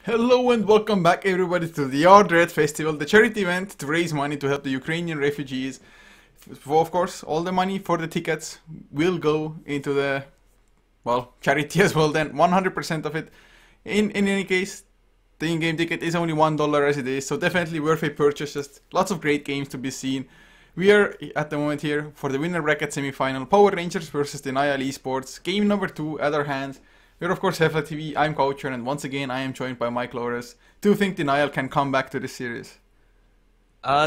Hello and welcome back everybody to the Yard Red Festival, the charity event to raise money to help the Ukrainian refugees. Of course, all the money for the tickets will go into the, well, charity as well then, 100% of it. In any case, the in-game ticket is only $1 as it is, so definitely worth a purchase, just lots of great games to be seen. We are at the moment here for the winner bracket semi-final, Power Rangers versus Denial Esports, game number 2 at our hands. We're of course HeflaTV, I'm Coucher, and once again I am joined by Mike Lores. Do you think Denial can come back to this series?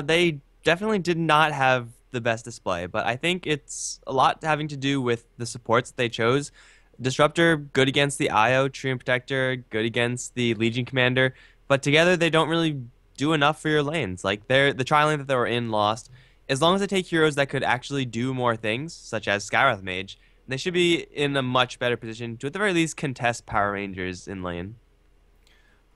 They definitely did not have the best display, but I think it's a lot having to do with the supports that they chose. Disruptor, good against the IO, Treant Protector, good against the Legion Commander, but together they don't really do enough for your lanes. Like the tri lane that they were in lost. As long as they take heroes that could actually do more things, such as Skywrath Mage, they should be in a much better position to at the very least contest Power Rangers in lane.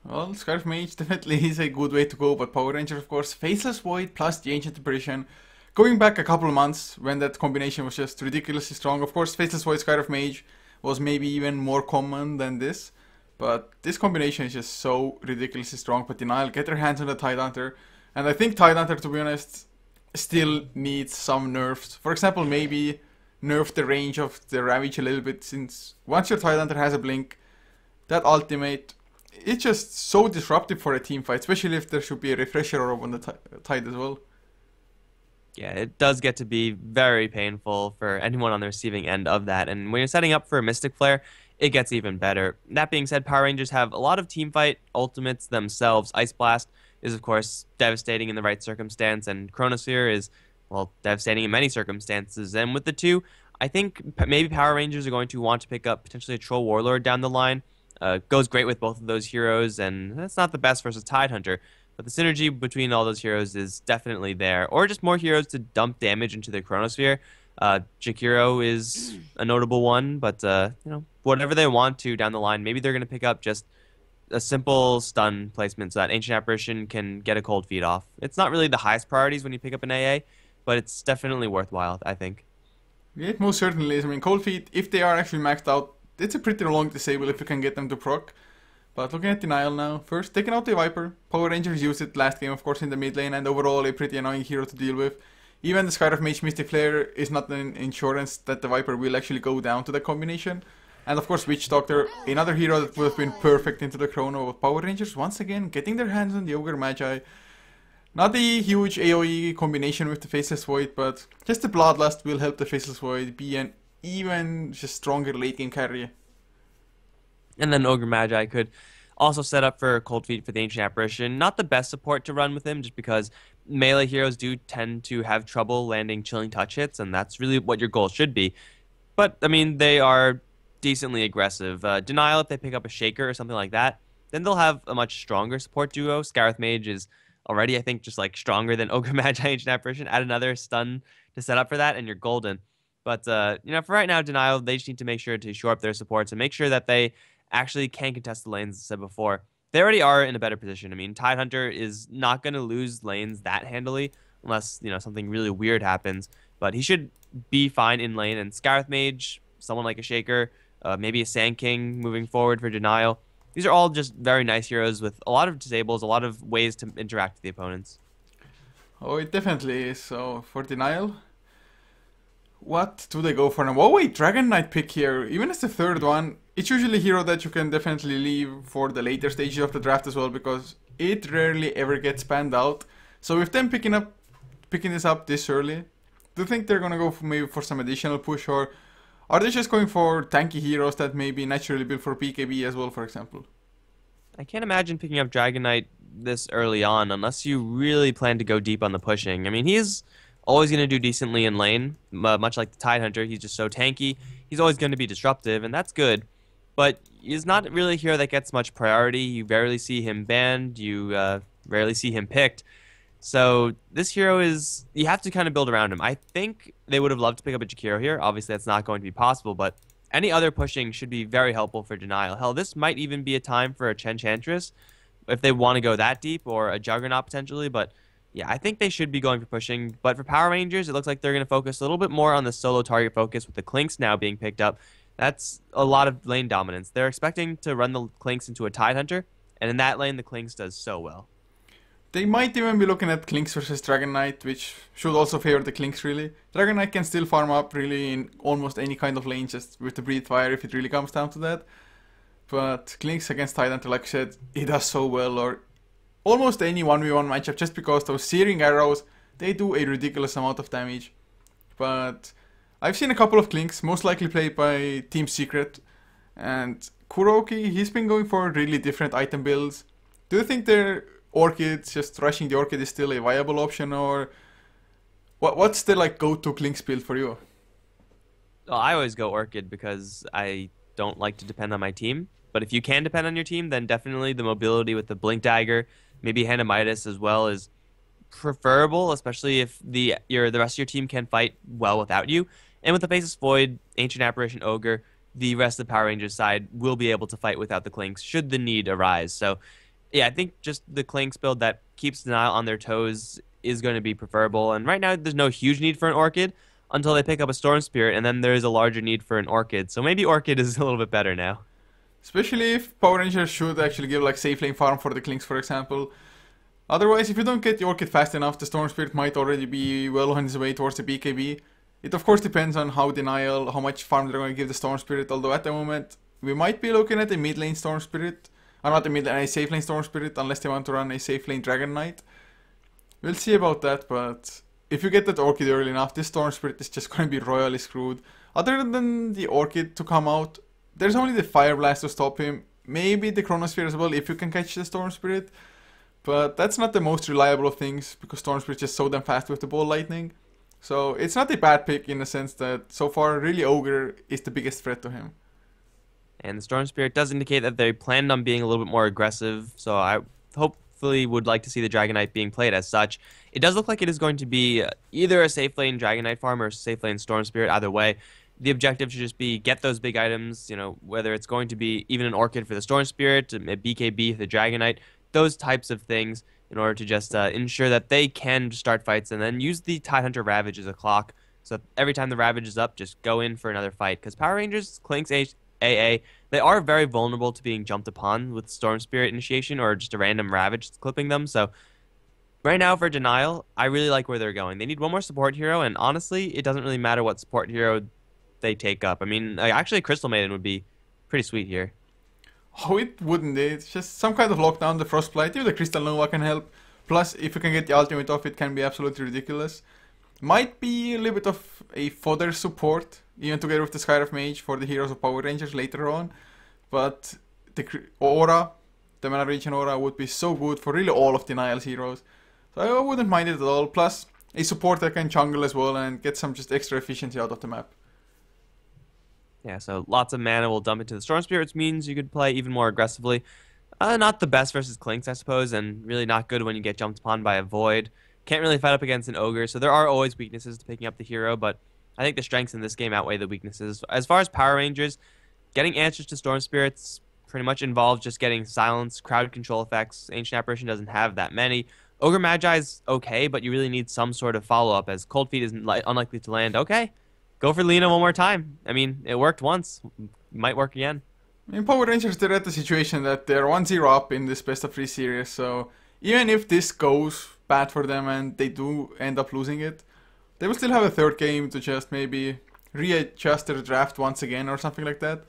Well, Scarf Mage definitely is a good way to go, but Power Ranger of course, Faceless Void plus the Ancient Apparition. Going back a couple of months when that combination was just ridiculously strong, of course Faceless Void Scarf Mage was maybe even more common than this. But this combination is just so ridiculously strong, but Denial get their hands on the Tidehunter. And I think Tidehunter, to be honest, still needs some nerfs. For example, maybe nerf the range of the Ravage a little bit, since once your Tidehunter has a blink, that ultimate, it's just so disruptive for a team fight, especially if there should be a refresher orb on the Tide as well. Yeah, it does get to be very painful for anyone on the receiving end of that. And when you're setting up for a Mystic Flare, it gets even better. That being said, Power Rangers have a lot of teamfight ultimates themselves. Ice Blast is, of course, devastating in the right circumstance, and Chronosphere is, well, devastating in many circumstances. And with the two, I think maybe Power Rangers are going to want to pick up potentially a Troll Warlord down the line. Goes great with both of those heroes, and that's not the best versus Tidehunter. But the synergy between all those heroes is definitely there. Or just more heroes to dump damage into the Chronosphere. Jakiro is a notable one, but whatever they want to down the line, maybe they're going to pick up just a simple stun placement so that Ancient Apparition can get a cold feed off. It's not really the highest priorities when you pick up an AA, but it's definitely worthwhile, I think. Yeah, it most certainly is. I mean, Cold Feet, if they are actually maxed out, it's a pretty long disable if you can get them to proc. But looking at Denial now, first taking out the Viper. Power Rangers used it last game, of course, in the mid lane, and overall a pretty annoying hero to deal with. Even the Skyriff Mage Mystic Flare is not an insurance that the Viper will actually go down to the combination. And of course, Witch Doctor, another hero that would have been perfect into the Chrono of Power Rangers, once again getting their hands on the Ogre Magi. Not a huge AoE combination with the Faceless Void, but just the Bloodlust will help the Faceless Void be an even just stronger late game carry. And then Ogre Magi could also set up for Cold Feet for the Ancient Apparition. Not the best support to run with him, just because melee heroes do tend to have trouble landing Chilling Touch hits, and that's really what your goal should be. But, I mean, they are decently aggressive. Denial, if they pick up a Shaker or something like that, then they'll have a much stronger support duo. Scarith Mage is already, I think, just like stronger than Ogre Magi Ancient Apparition. Add another stun to set up for that, and you're golden. But, for right now, Denial, they just need to make sure to shore up their supports and make sure that they actually can contest the lanes, as I said before. They already are in a better position. I mean, Tidehunter is not going to lose lanes that handily unless, something really weird happens. But he should be fine in lane. And Scarith Mage, someone like a Shaker, maybe a Sand King moving forward for Denial. These are all just very nice heroes with a lot of disables, a lot of ways to interact with the opponents. Oh, it definitely is. So, for Denial, what do they go for now? Oh wait, Dragon Knight pick here, even as the third one. It's usually a hero that you can definitely leave for the later stages of the draft as well, because it rarely ever gets panned out. So with them picking this up this early, do you think they're gonna go for maybe for some additional push, or are they just going for tanky heroes that may be naturally built for PKB as well, for example? I can't imagine picking up Dragon Knight this early on unless you really plan to go deep on the pushing. I mean, he's always going to do decently in lane, much like the Tidehunter. He's just so tanky. He's always going to be disruptive, and that's good. But he's not really a hero that gets much priority. You rarely see him banned. You rarely see him picked. So this hero is, you have to kind of build around him. I think they would have loved to pick up a Jakiro here. Obviously, that's not going to be possible, but any other pushing should be very helpful for Denial. Hell, this might even be a time for a Chenchantress if they want to go that deep, or a Juggernaut potentially, but yeah, I think they should be going for pushing. But for Power Rangers, it looks like they're going to focus a little bit more on the solo target focus with the Clinks now being picked up. That's a lot of lane dominance. They're expecting to run the Clinks into a Tidehunter, And in that lane, the Clinks does so well. They might even be looking at Clinks versus Dragon Knight, which should also favor the Clinks really. Dragon Knight can still farm up really in almost any kind of lane just with the Breathe Fire if it really comes down to that. But Clinks against Tidehunter, like I said, he does so well, or almost any 1v1 matchup, just because those Searing Arrows, they do a ridiculous amount of damage. But I've seen a couple of Clinks, most likely played by Team Secret, and Kuroki, he's been going for really different item builds. Do you think their Orchids, just rushing the Orchid is still a viable option, or what's the like go-to Clinks build for you? Well, I always go Orchid because I don't like to depend on my team. But if you can depend on your team, then definitely the mobility with the Blink Dagger, maybe Hanamitis as well, is preferable, especially if the rest of your team can fight well without you. And with the Faceless Void, Ancient Apparition, Ogre, the rest of the Power Rangers side will be able to fight without the Clinks should the need arise. So yeah, I think just the Clinks build that keeps Denial on their toes is going to be preferable. And right now, there's no huge need for an Orchid until they pick up a Storm Spirit, and then there's a larger need for an Orchid. So maybe Orchid is a little bit better now. Especially if Power Rangers should actually give like safe lane farm for the Clinks, for example. Otherwise, if you don't get the Orchid fast enough, the Storm Spirit might already be well on his way towards the BKB. It of course depends on how Denial, how much farm they're going to give the Storm Spirit, although at the moment, we might be looking at a mid lane Storm Spirit. Not a mid lane, a safe lane Storm Spirit, unless they want to run a safe lane Dragon Knight. We'll see about that, but if you get that Orchid early enough, this Storm Spirit is just going to be royally screwed. Other than the Orchid to come out, there's only the Fire Blast to stop him. Maybe the Chronosphere as well, if you can catch the Storm Spirit. But that's not the most reliable of things, because Storm Spirit is just so damn fast with the Ball Lightning. So it's not a bad pick in the sense that so far really Ogre is the biggest threat to him. And the Storm Spirit does indicate that they planned on being a little bit more aggressive, so I hopefully would like to see the Dragon Knight being played as such. It does look like it is going to be either a safe lane Dragon Knight farm or a safe lane Storm Spirit, either way. The objective should just be get those big items, whether it's going to be even an Orchid for the Storm Spirit, a BKB for the Dragon Knight, those types of things in order to just ensure that they can start fights, and then use the Tidehunter Ravage as a clock. So every time the Ravage is up, just go in for another fight. Because Power Rangers, Clinks, AA, they are very vulnerable to being jumped upon with Storm Spirit initiation or just a random Ravage clipping them. So right now for Denial, I really like where they're going. They need one more support hero, and honestly, it doesn't really matter what support hero they take up. I mean, actually, Crystal Maiden would be pretty sweet here. Oh, it wouldn't. It's just some kind of lockdown, the Frostblight, even the Crystal Nova can help. Plus, if you can get the ultimate off, it can be absolutely ridiculous. Might be a little bit of a fodder support, even together with the Skyriff Mage for the Heroes of Power Rangers later on. But the Aura, the Mana Regen Aura, would be so good for really all of Denial's heroes. So I wouldn't mind it at all. Plus, a support that can jungle as well and get some just extra efficiency out of the map. Yeah, so lots of mana will dump into the Storm Spirit, which means you could play even more aggressively. Not the best versus Clinks, I suppose, and really not good when you get jumped upon by a Void. Can't really fight up against an Ogre, so there are always weaknesses to picking up the hero, but I think the strengths in this game outweigh the weaknesses. As far as Power Rangers, getting answers to Storm Spirits pretty much involves just getting silence, crowd control effects. Ancient Apparition doesn't have that many. Ogre Magi is okay, but you really need some sort of follow-up, as Cold Feet is unlikely to land. Okay, go for Lena one more time. I mean, it worked once. Might work again. In Power Rangers, they're at the situation that they're 1-0 up in this best of 3 series, so even if this goes bad for them and they do end up losing it, they will still have a third game to just maybe readjust their draft once again or something like that.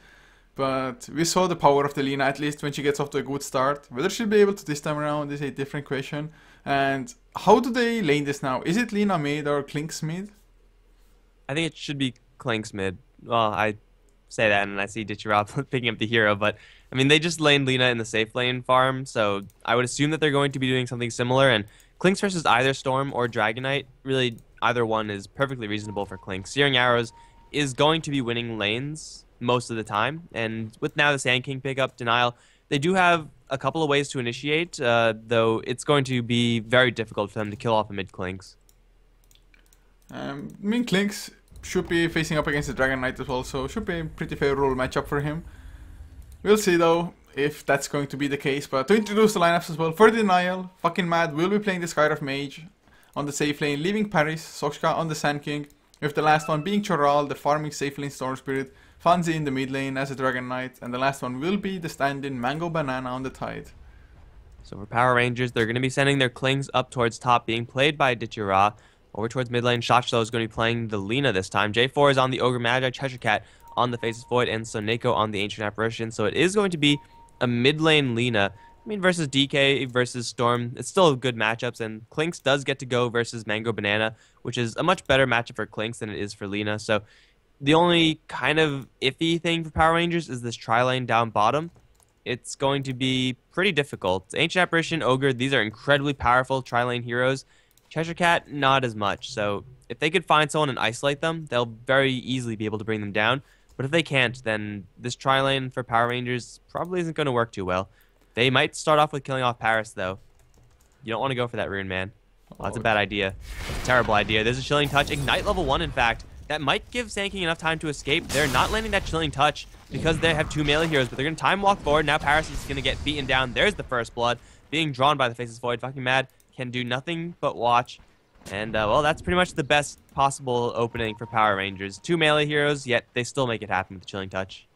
But we saw the power of the Lena, at least when she gets off to a good start. Whether she'll be able to this time around is a different question. And how do they lane this now? Is it Lena mid or Clinks mid? I think it should be Clinks mid. Well, I say that and I see Ditchy picking up the hero, but I mean, they just laned Lena in the safe lane farm, so I would assume that they're going to be doing something similar, and Clinks versus either Storm or Dragonite, really either one is perfectly reasonable for Clinks. Searing Arrows is going to be winning lanes most of the time, and with now the Sand King pickup, Denial, they do have a couple of ways to initiate, though it's going to be very difficult for them to kill off a mid Clinks. I mean, Clinks should be facing up against the Dragon Knight as well, so should be a pretty favorable matchup for him. We'll see though if that's going to be the case, but to introduce the lineups as well, for Denial, fucking mad, will be playing the Skyriff Mage on the safe lane, leaving Paris, Sokshka on the Sand King, with the last one being Choral, the farming safe lane Storm Spirit, Fanzi in the mid lane as a Dragon Knight, and the last one will be the stand-in Mango Banana on the Tide. So for Power Rangers, they're going to be sending their Klings up towards top, being played by Ditchira. Over towards mid lane, Shachlo is going to be playing the Lina this time. J4 is on the Ogre Magi, Cheshire Cat on the Faceless Void, and Soneko on the Ancient Apparition. So it is going to be a mid lane Lina. I mean, versus DK versus Storm, it's still good matchups, and Klinks does get to go versus Mango Banana, which is a much better matchup for Klinks than it is for Lina. So the only kind of iffy thing for Power Rangers is this tri-lane down bottom. It's going to be pretty difficult. Ancient Apparition, Ogre, these are incredibly powerful tri-lane heroes. Cheshire Cat, not as much. So if they could find someone and isolate them, they'll very easily be able to bring them down. But if they can't, then this tri-lane for Power Rangers probably isn't going to work too well. They might start off with killing off Paris, though. You don't want to go for that rune, man. Well, that's a bad idea. That's a terrible idea. There's a Chilling Touch. Ignite level 1, in fact. That might give Sand King enough time to escape. They're not landing that Chilling Touch because they have 2 melee heroes, but they're going to time walk forward. Now Paris is going to get beaten down. There's the first blood. Being drawn by the Faceless Void. Fucking mad. Can do nothing but watch. And, well, that's pretty much the best possible opening for Power Rangers. 2 melee heroes, yet they still make it happen with the Chilling Touch.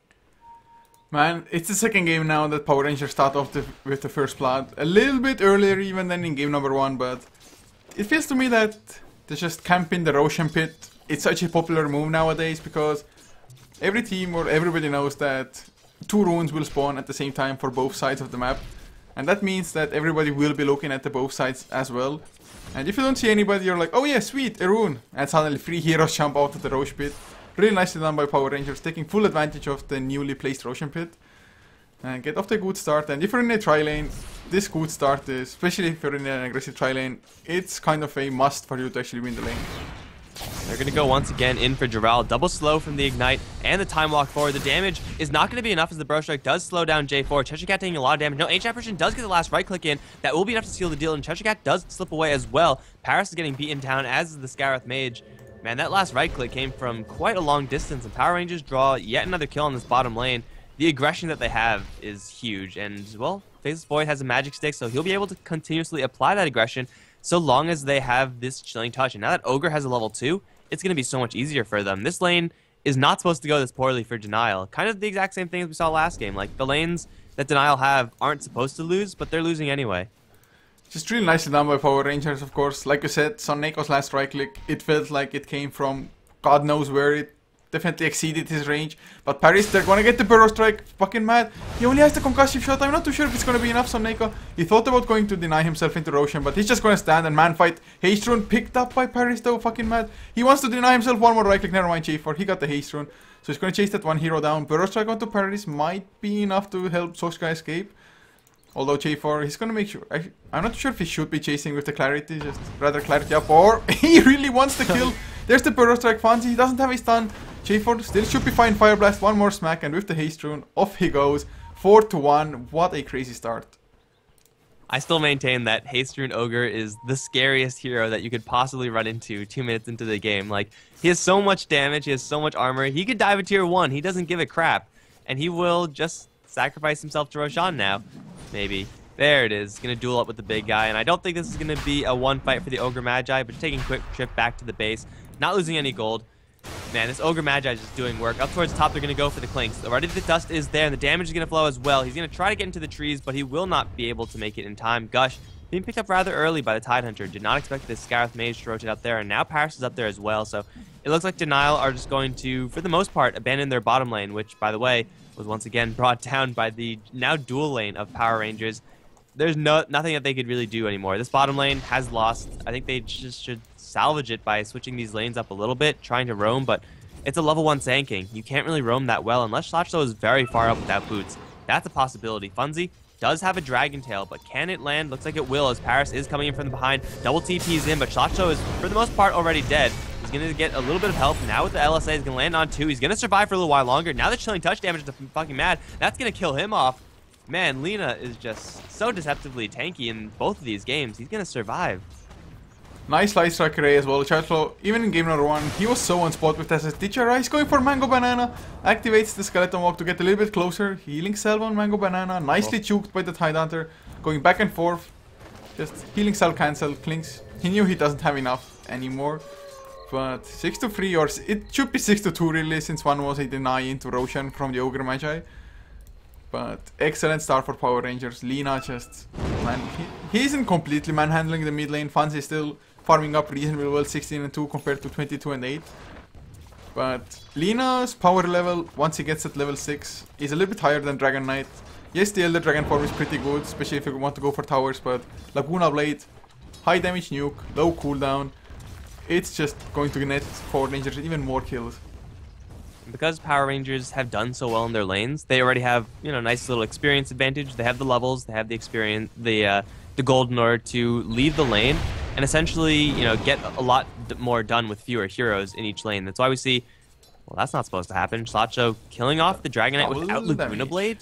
Man, it's the second game now that Power Rangers start off with the first blood. A little bit earlier even than in game number 1, but it feels to me that they just camp in the Roshan pit. It's such a popular move nowadays because every team or everybody knows that 2 runes will spawn at the same time for both sides of the map. And that means that everybody will be looking at the both sides as well. And if you don't see anybody, you're like, oh yeah, sweet, a rune. And suddenly 3 heroes jump out of the Rosh pit. Really nicely done by Power Rangers, taking full advantage of the newly placed Roshan pit. And get off to a good start. And if you're in a tri-lane, this good start is, especially if you're in an aggressive tri-lane, it's kind of a must for you to actually win the lane. They're going to go once again in for Jaral. Double slow from the Ignite and the time walk forward. The damage is not going to be enough as the Bro Strike does slow down J4. Cheshire Cat taking a lot of damage. No, Ancient Apparition does get the last right click in. That will be enough to seal the deal, and Cheshire Cat does slip away as well. Paris is getting beaten down, as is the Scarith Mage. Man, that last right click came from quite a long distance, and Power Rangers draw yet another kill on this bottom lane. The aggression that they have is huge, and, well, Faceless Void has a magic stick, so he'll be able to continuously apply that aggression so long as they have this Chilling Touch. And now that Ogre has a level 2, it's going to be so much easier for them. This lane is not supposed to go this poorly for Denial. Kind of the exact same thing as we saw last game. Like, the lanes that Denial have aren't supposed to lose, but they're losing anyway. Just really nicely done by Power Rangers, of course. Like you said, Soneko's last right click, it felt like it came from God knows where. It definitely exceeded his range. But Paris, they're gonna get the Burrow Strike. Fucking mad. He only has the concussive shot. I'm not too sure if it's gonna be enough, Soneko. He thought about going to deny himself into Roshan, but he's just gonna stand and man fight. Haste Rune picked up by Paris though, fucking mad. He wants to deny himself one more right click, never mind J4. He got the Haste Rune. So he's gonna chase that one hero down. Burrow Strike onto Paris might be enough to help Soska escape. Although J4, he's gonna make sure. I'm not sure if he should be chasing with the Clarity, just rather Clarity up, or he really wants the kill. There's the Burrow Strike, Fancy, he doesn't have a stun. J4 still should be fine, Fire Blast, one more smack, and with the Haste Rune, off he goes. 4-1, what a crazy start. I still maintain that Haste Rune Ogre is the scariest hero that you could possibly run into 2 minutes into the game. Like, he has so much damage, he has so much armor, he could dive a tier 1, he doesn't give a crap. And he will just sacrifice himself to Roshan now. Maybe. There it is. Gonna duel up with the big guy, and I don't think this is gonna be a one fight for the Ogre Magi, but taking a quick trip back to the base, not losing any gold. Man, this Ogre Magi is just doing work. Up towards the top, they're gonna go for the Klinks. Already the dust is there, and the damage is gonna flow as well. He's gonna try to get into the trees, but he will not be able to make it in time. Gush being picked up rather early by the Tidehunter. Did not expect this Scarith Mage to rotate up there, and now Paris is up there as well. So it looks like Denial are just going to, for the most part, abandon their bottom lane, which, by the way, was once again brought down by the now dual lane of Power Rangers. There's nothing that they could really do anymore. This bottom lane has lost. I think they just should salvage it by switching these lanes up a little bit, trying to roam, but it's a level 1 Sand King. You can't really roam that well unless Shachlo is very far up without boots. That's a possibility. Funzy does have a Dragon Tail, but can it land? Looks like it will, as Paris is coming in from behind. Double TP's in, but Shachlo is, for the most part, already dead. He's going to get a little bit of help. Now with the LSA, he's going to land on 2. He's going to survive for a little while longer. Now the Chilling Touch damage is fucking mad. That's going to kill him off. Man, Lina is just so deceptively tanky in both of these games. He's going to survive. Nice Light Strike array as well. Shachlo, even in game number 1, he was so on spot with SS Teacher. He's going for Mango Banana. Activates the Skeleton Walk to get a little bit closer. Healing Salve on Mango Banana. Nicely choked by the Tidehunter. Going back and forth. Just healing Salve cancel. Klinks. He knew he doesn't have enough anymore. But 6-3, or it should be 6-2 really, since one was a deny into Roshan from the Ogre Magi. But excellent start for Power Rangers. Lina just, man, he isn't completely manhandling the mid lane. Fancy is still farming up reasonably well, 16 and 2 compared to 22 and 8. But Lina's power level, once he gets at level 6, is a little bit higher than Dragon Knight. Yes, the Elder Dragon form is pretty good, especially if you want to go for towers, but Laguna Blade, high damage nuke, low cooldown, it's just going to net Power Rangers even more kills. Because Power Rangers have done so well in their lanes, they already have, you know, nice little experience advantage. They have the levels, they have the experience, the gold in order to lead the lane and essentially, you know, get a lot more done with fewer heroes in each lane. That's why we see, well, that's not supposed to happen. Slacho killing off the Dragon Knight without Laguna Blade.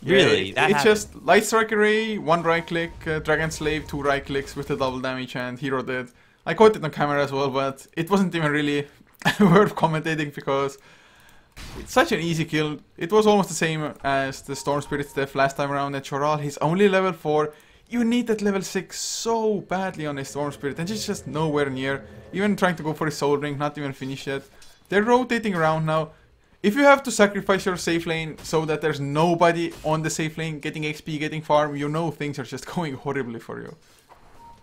Yeah, really, it's just Light Strike Array, 1 right click, Dragon Slave, 2 right clicks with the double damage, and hero dead. I caught it on camera as well, but it wasn't even really worth commentating because it's such an easy kill. It was almost the same as the Storm Spirit's death last time around at Choral. He's only level 4. You need that level 6 so badly on a Storm Spirit, and it's just nowhere near. Even trying to go for a Soul Ring, not even finished yet. They're rotating around now. If you have to sacrifice your safe lane so that there's nobody on the safe lane getting XP, getting farm, you know things are just going horribly for you.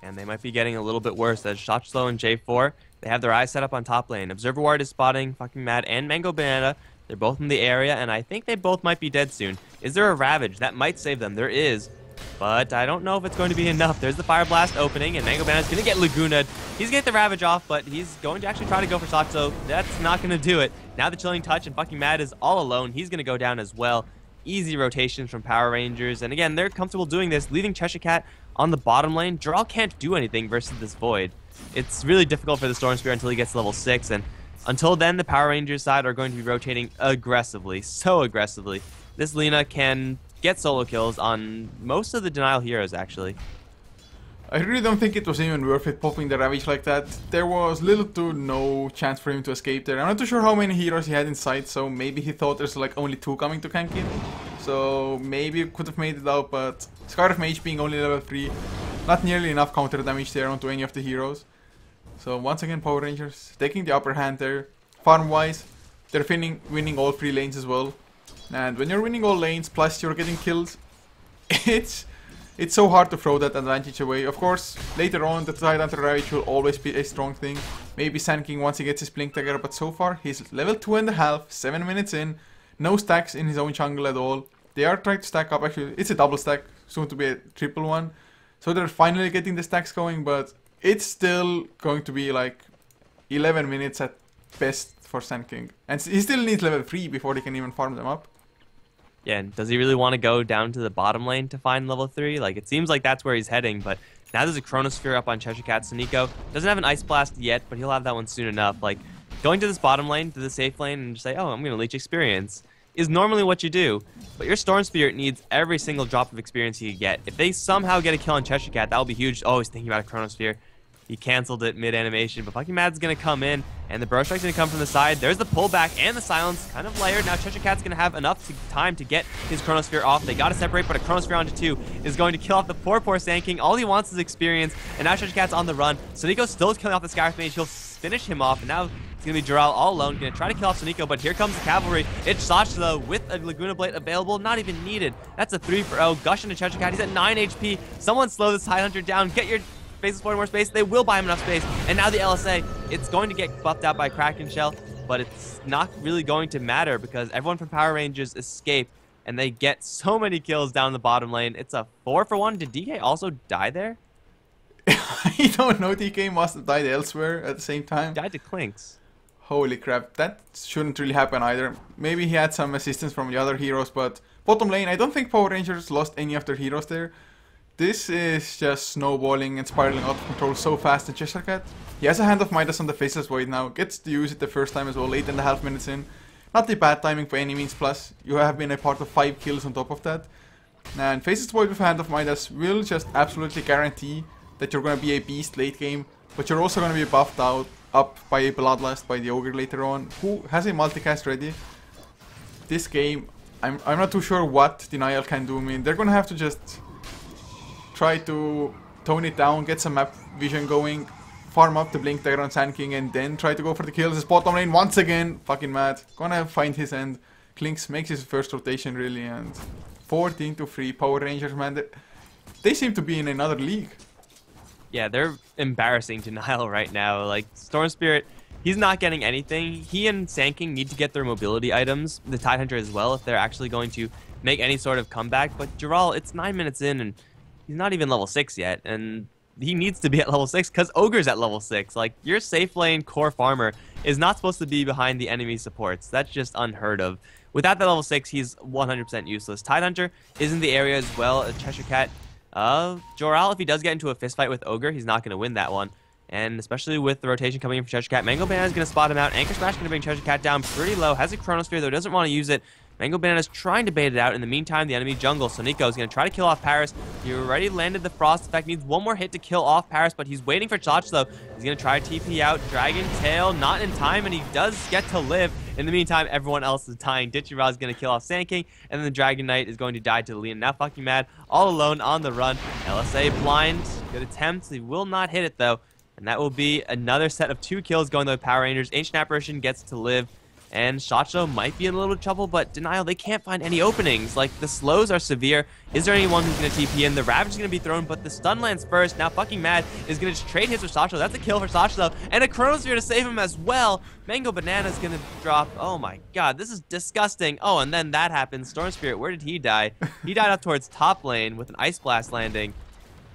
And they might be getting a little bit worse as Shotchlow and J4, they have their eyes set up on top lane. Observer Ward is spotting Fucking Mad and Mango Banana. They're both in the area, and I think they both might be dead soon. Is there a Ravage? That might save them. There is. But I don't know if it's going to be enough. There's the Fire Blast opening, and Mango Banana's going to get Laguna'd. He's going to get the Ravage off, but he's going to actually try to go for Shotchlow. That's not going to do it. Now the Chilling Touch, and Fucking Mad is all alone. He's going to go down as well. Easy rotations from Power Rangers. And again, they're comfortable doing this, leaving Cheshire Cat on the bottom lane. Jarl can't do anything versus this Void. It's really difficult for the Storm Spirit until he gets level 6, and until then, the Power Rangers side are going to be rotating aggressively, so aggressively. This Lina can get solo kills on most of the Denial heroes, actually. I really don't think it was even worth it popping the Ravage like that. There was little to no chance for him to escape there. I'm not too sure how many heroes he had in sight, so maybe he thought there's like only 2 coming to gank him. So maybe could have made it out, but Scarf Mage being only level 3, not nearly enough counter damage there onto any of the heroes. So once again, Power Rangers taking the upper hand there. Farm-wise, they're winning all 3 lanes as well. And when you're winning all lanes, plus you're getting kills, it's so hard to throw that advantage away. Of course, later on, the Tidehunter Ravage will always be a strong thing. Maybe Sand King once he gets his Blink Dagger, but so far, he's level 2.5, 7 minutes in. No stacks in his own jungle at all. They are trying to stack up, actually, it's a double stack, soon to be a triple one. So they're finally getting the stacks going, but it's still going to be like 11 minutes at best for Sand King. And he still needs level 3 before he can even farm them up. Yeah, and does he really want to go down to the bottom lane to find level 3? Like, it seems like that's where he's heading, but now there's a Chronosphere up on Cheshire Cat. Nico doesn't have an Ice Blast yet, but he'll have that one soon enough. Like, going to this bottom lane, to the safe lane, and just say, oh, I'm going to leech experience, is normally what you do. But your Storm Spirit needs every single drop of experience he could get. If they somehow get a kill on Cheshire Cat, that will be huge. Oh, he's thinking about a Chronosphere. He canceled it mid-animation, but Fucking Mad's going to come in, and the Burrow Strike's going to come from the side. There's the pullback and the silence, kind of layered. Now Cheshire Cat's going to have enough time to get his Chronosphere off. They got to separate, but a Chronosphere onto 2 is going to kill off the poor Sand King. All he wants is experience, and now Cheshire Cat's on the run. Soniko still is killing off the Scarf Mage. He'll finish him off, and now it's going to be Jarl all alone, going to try to kill off Soniko, but here comes the cavalry. It's Shotchlow with a Laguna Blade available, not even needed. That's a 3-for-0. Gush into Cheshire Cat. He's at 9 HP. Someone slow this Tidehunter down. Get your Faceless Void more space. They will buy him enough space. And now the LSA, it's going to get buffed out by Kraken Shell, but it's not really going to matter because everyone from Power Rangers escape, and they get so many kills down the bottom lane. It's a 4-for-1. Did DK also die there? I don't know, DK must have died elsewhere at the same time. Died to Clinks. Holy crap, that shouldn't really happen either. Maybe he had some assistance from the other heroes, but bottom lane, I don't think Power Rangers lost any of their heroes there. This is just snowballing and spiraling out of control so fast in Cheshire Cat. He has a Hand of Midas on the Faceless Void now, gets to use it the first time as well, 8.5 minutes in. Not the bad timing by any means, plus you have been a part of 5 kills on top of that. And Faceless Void with Hand of Midas will just absolutely guarantee that you're going to be a beast late game, but you're also going to be buffed up by a Bloodlust by the Ogre later on, who has a multicast ready. This game, I'm not too sure what Denial can do. I mean, they're going to have to just try to tone it down, get some map vision going, farm up the Blink Dagger on Sand King, and then try to go for the kills. His bottom lane once again, Fucking Mad, gonna find his end, Klinks makes his first rotation really, and 14-3 Power Rangers, man. They seem to be in another league. Yeah, they're embarrassing Denial right now. Like, Storm Spirit, he's not getting anything. He and Sand King need to get their mobility items, the Tidehunter as well, if they're actually going to make any sort of comeback. But Jural, it's 9 minutes in, and he's not even level 6 yet, and he needs to be at level 6 because Ogre's at level 6. Like, your safe lane core farmer is not supposed to be behind the enemy supports. That's just unheard of. Without that level 6, he's 100% useless. Tidehunter is in the area as well. A Cheshire Cat. Joral, if he does get into a fist fight with Ogre, he's not going to win that one. And especially with the rotation coming in from Cheshire Cat, Mango Banana is going to spot him out. Anchor Smash going to bring Cheshire Cat down pretty low. Has a Chronosphere, though, doesn't want to use it. Mango Banana is trying to bait it out. In the meantime, the enemy jungle, Sonico, is going to try to kill off Paris. He already landed the Frost Effect. Needs one more hit to kill off Paris, but he's waiting for Chach, though. He's going to try to TP out. Dragon Tail, not in time, and he does get to live. In the meantime, everyone else is dying. Ditchy is going to kill off Sand King, and then the Dragon Knight is going to die to the Lina. Now fucking mad, all alone on the run. LSA blind. Good attempt. He will not hit it, though. And that will be another set of 2 kills going to the Power Rangers. Ancient Apparition gets to live. And Shacho might be in a little bit of trouble, but Denial, they can't find any openings. Like, the slows are severe. Is there anyone who's going to TP in? The Ravage is going to be thrown, but the stun lands first. Now, fucking mad is going to trade hits with Shacho. That's a kill for Shacho, and a Chronosphere to save him as well. Mango Banana is going to drop. Oh my god, this is disgusting. Oh, and then that happens. Storm Spirit, where did he die? He died up towards top lane with an Ice Blast landing.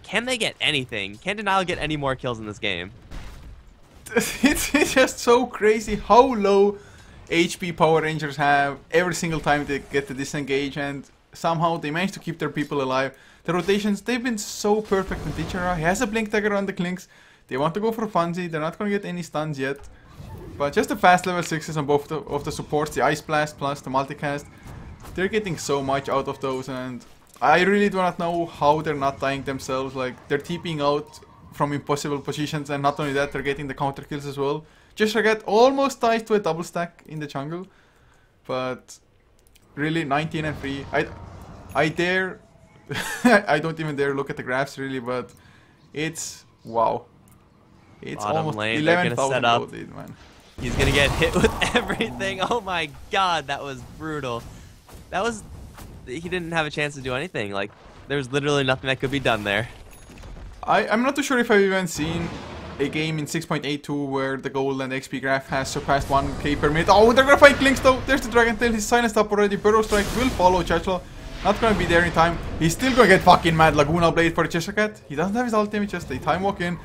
Can they get anything? Can Denial get any more kills in this game? It's just so crazy how low HP Power Rangers have every single time they get to disengage, and somehow they manage to keep their people alive. The rotations, they've been so perfect with Ichara. He has a Blink Dagger on the Klinks. They want to go for Funzy. They're not going to get any stuns yet. But just the fast level 6s on both of the supports, the Ice Blast plus the Multicast. They're getting so much out of those, and I really do not know how they're not dying themselves. Like, they're TPing out from impossible positions, and not only that, they're getting the counter kills as well. Just forget, almost dies to a double stack in the jungle, but really 19-3. I dare, I don't even dare look at the graphs really, but it's wow. It's Bottom almost lane, 11,000 gold, man. He's gonna get hit with everything. Oh my god, that was brutal. That was, he didn't have a chance to do anything. Like, there's literally nothing that could be done there. I'm not too sure if I've even seen a game in 6.82 where the gold and XP graph has surpassed 1k per minute. Oh, they're gonna fight Klinks though. There's the Dragon Tail. He's silenced up already. Burrow Strike will follow Chachlo. Not gonna be there in time. He's still gonna get fucking mad. Laguna Blade for the Cheshire Cat. He doesn't have his ultimate, just a time walk in.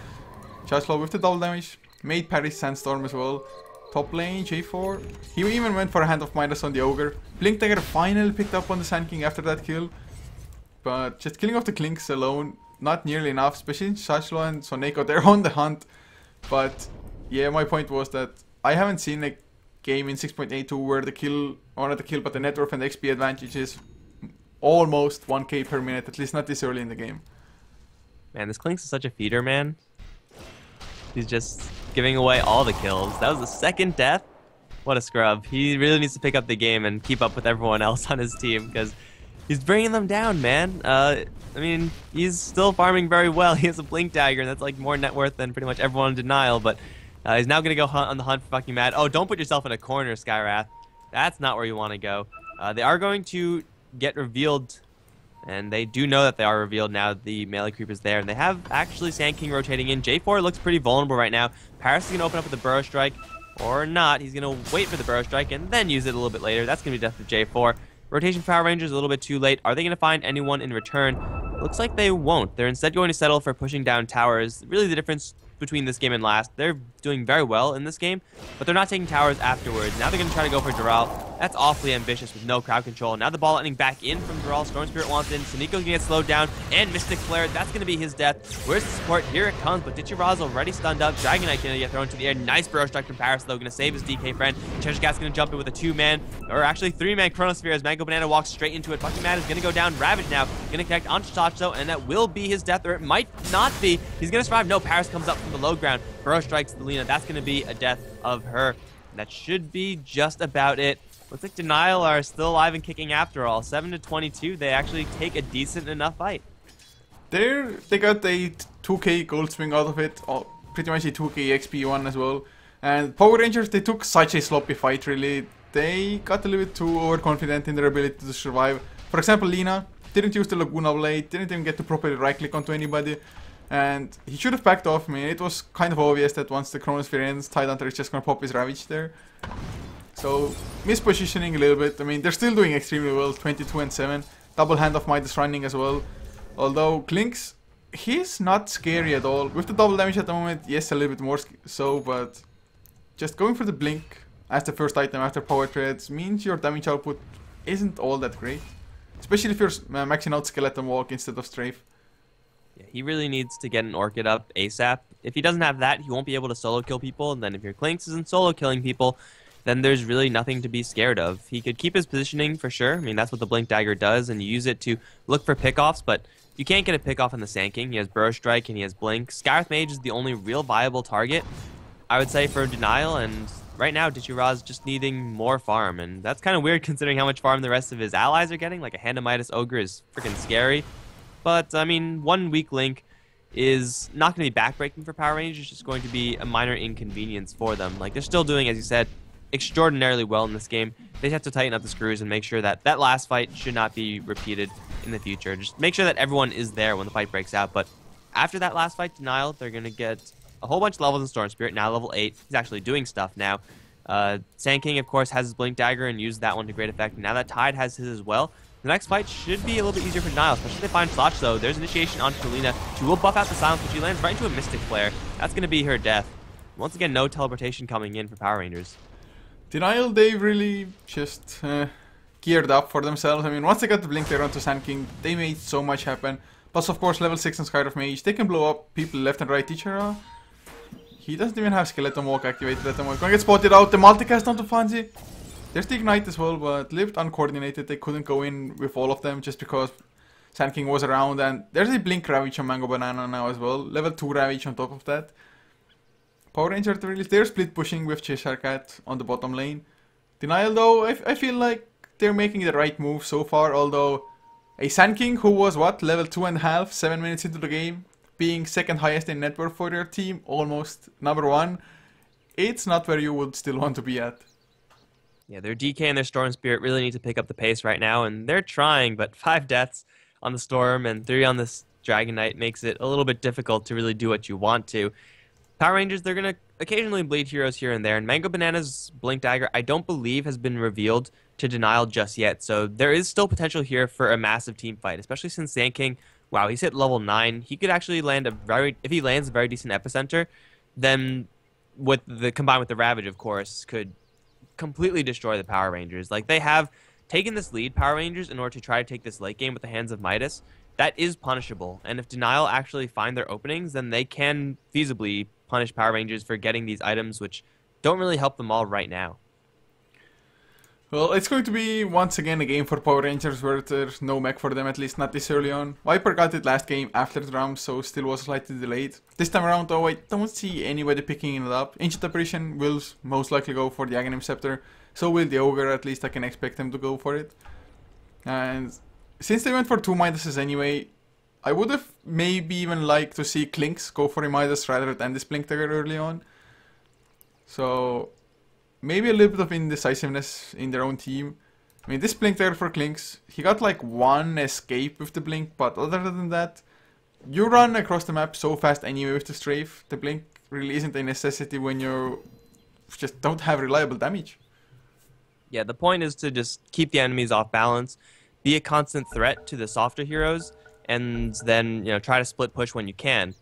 Chachlo with the double damage. Made Paris Sandstorm as well. Top lane, J4. He even went for a Hand of Midas on the Ogre. Blink Dagger finally picked up on the Sand King after that kill. But just killing off the Klinks alone, not nearly enough, especially Chachlo and Soneko. They're on the hunt. But yeah, my point was that I haven't seen a game in 6.82 where the kill, or not the kill, but the net worth and the XP advantage is almost 1k per minute, at least not this early in the game. Man, this Klinks is such a feeder, man. He's just giving away all the kills. That was the second death. What a scrub. He really needs to pick up the game and keep up with everyone else on his team, because he's bringing them down, man. I mean, he's still farming very well. He has a Blink Dagger, and that's like more net worth than pretty much everyone in Denial, but he's now going to go on the hunt for fucking mad. Oh, don't put yourself in a corner, Skyrath. That's not where you want to go. They are going to get revealed, and they do know that they are revealed now. The melee creep is there, and they have actually Sand King rotating in. J4 looks pretty vulnerable right now. Paris is going to open up with the Burrow Strike, or not. He's going to wait for the Burrow Strike and then use it a little bit later. That's going to be death of J4. Rotation for Power Rangers a little bit too late. Are they going to find anyone in return? Looks like they won't. They're instead going to settle for pushing down towers. Really the difference between this game and last. They're doing very well in this game, but they're not taking towers afterwards. Now they're going to try to go for Doral. That's awfully ambitious with no crowd control. Now the ball lightning back in from Doral. Storm Spirit wants in. Sonico's going to get slowed down, and Mystic Flare, that's going to be his death. Where's the support? Here it comes, but Ditchiraz already stunned up. Dragon Knight going to get thrown to the air. Nice Burrow Strike from Paris, though, going to save his DK friend. Cheshire Cat's going to jump in with a 2-man, or actually 3-man Chronosphere as Mango Banana walks straight into it. Fucking Mad is going to go down. Ravage now going to connect onto Chacho, and that will be his death, or it might not be. He's going to survive. No, Paris comes up from the low ground. Burrow strikes the Lina. That's going to be a death of her. That should be just about it. Looks like Denial are still alive and kicking after all. 7-22. They actually take a decent enough fight. They got a 2k gold swing out of it. Pretty much a 2k XP one as well. And Power Rangers, they took such a sloppy fight really. they got a little bit too overconfident in their ability to survive. For example, Lina didn't use the Laguna Blade, didn't even get to properly right-click onto anybody, and he should have backed off. I mean, it was kind of obvious that once the Chronosphere ends, Tidehunter is just gonna pop his Ravage there. So, mispositioning a little bit. I mean, they're still doing extremely well, 22 and 7. Double Hand of Midas running as well. Although, Klinks, he's not scary at all. With the double damage at the moment, yes, a little bit more so, but just going for the Blink as the first item after Power Treads means your damage output isn't all that great. Especially if you're maxing out Skeleton Walk instead of Strafe. Yeah, he really needs to get an Orchid up ASAP. If he doesn't have that, he won't be able to solo kill people, and then if your Klinks isn't solo killing people, then there's really nothing to be scared of. He could keep his positioning for sure. I mean, that's what the Blink Dagger does, and you use it to look for pickoffs, but you can't get a pickoff in the Sand King. He has Burrow Strike and he has Blink. Scarith Mage is the only real viable target, I would say, for Denial, and right now Dichiraz just needing more farm, and that's kind of weird considering how much farm the rest of his allies are getting. Like a Hand of Midas Ogre is freaking scary, but I mean, one weak link is not going to be backbreaking for Power Rangers. It's just going to be a minor inconvenience for them. Like, they're still doing, as you said, extraordinarily well in this game. They just have to tighten up the screws and make sure that that last fight should not be repeated in the future. Just make sure that everyone is there when the fight breaks out. But after that last fight, Denial, they're going to get a whole bunch of levels in Storm Spirit. Now level 8. He's actually doing stuff now. Sand King, of course, has his Blink Dagger and used that one to great effect. Now that Tide has his as well, the next fight should be a little bit easier for Denial, especially if they find Slotch, though. There's initiation onto Kalina. She will buff out the silence, but she lands right into a Mystic Flare. That's going to be her death. Once again, no teleportation coming in for Power Rangers. Denial, they've really just geared up for themselves. I mean, once they got the Blink Dagger onto Sand King, they made so much happen. Plus, of course, level 6 and Skyriff Mage, they can blow up people left and right. Teacher, he doesn't even have Skeleton Walk activated at the moment. Gonna get spotted out. The multicast onto Fanzi. There's the Ignite as well, but lived uncoordinated. They couldn't go in with all of them just because Sand King was around. And there's a Blink Ravage on Mango Banana now as well. Level 2 Ravage on top of that. Power Ranger at the release, they're split pushing with Cheshire Cat on the bottom lane. Denial, though, I feel like they're making the right move so far, although a Sand King who was, what, level 2.5, 7 minutes into the game, being second highest in net worth for their team, almost number 1, it's not where you would still want to be at. Yeah, their DK and their Storm Spirit really need to pick up the pace right now, and they're trying, but 5 deaths on the Storm and 3 on this Dragon Knight makes it a little bit difficult to really do what you want to. Power Rangers, they're going to occasionally bleed heroes here and there, and Mango Banana's Blink Dagger, I don't believe, has been revealed to Denial just yet, so there is still potential here for a massive team fight, especially since Sand King, wow, he's hit level 9. He could actually land if he lands a very decent Epicenter, then combined with the Ravage, of course, could completely destroy the Power Rangers. Like, they have taken this lead, Power Rangers, in order to try to take this late game with the hands of Midas. That is punishable, and if Denial actually find their openings, then they can feasibly punish Power Rangers for getting these items, which don't really help them all right now. Well, it's going to be once again a game for Power Rangers where there's no mech for them, at least not this early on. Viper got it last game after the drum, so still was slightly delayed. This time around, though, I don't see anybody picking it up. Ancient Apparition will most likely go for the Aghanim Scepter, so will the Ogre. At least I can expect them to go for it. And since they went for 2 Midases anyway, I would have maybe even liked to see Klinks go for a Midas rather than this Blink Dagger early on. So maybe a little bit of indecisiveness in their own team. I mean, this Blink Dagger for Klinks, he got like 1 escape with the Blink, but other than that, you run across the map so fast anyway with the Strafe. The Blink really isn't a necessity when you just don't have reliable damage. Yeah, the point is to just keep the enemies off balance, be a constant threat to the softer heroes, and then, you know, try to split push when you can.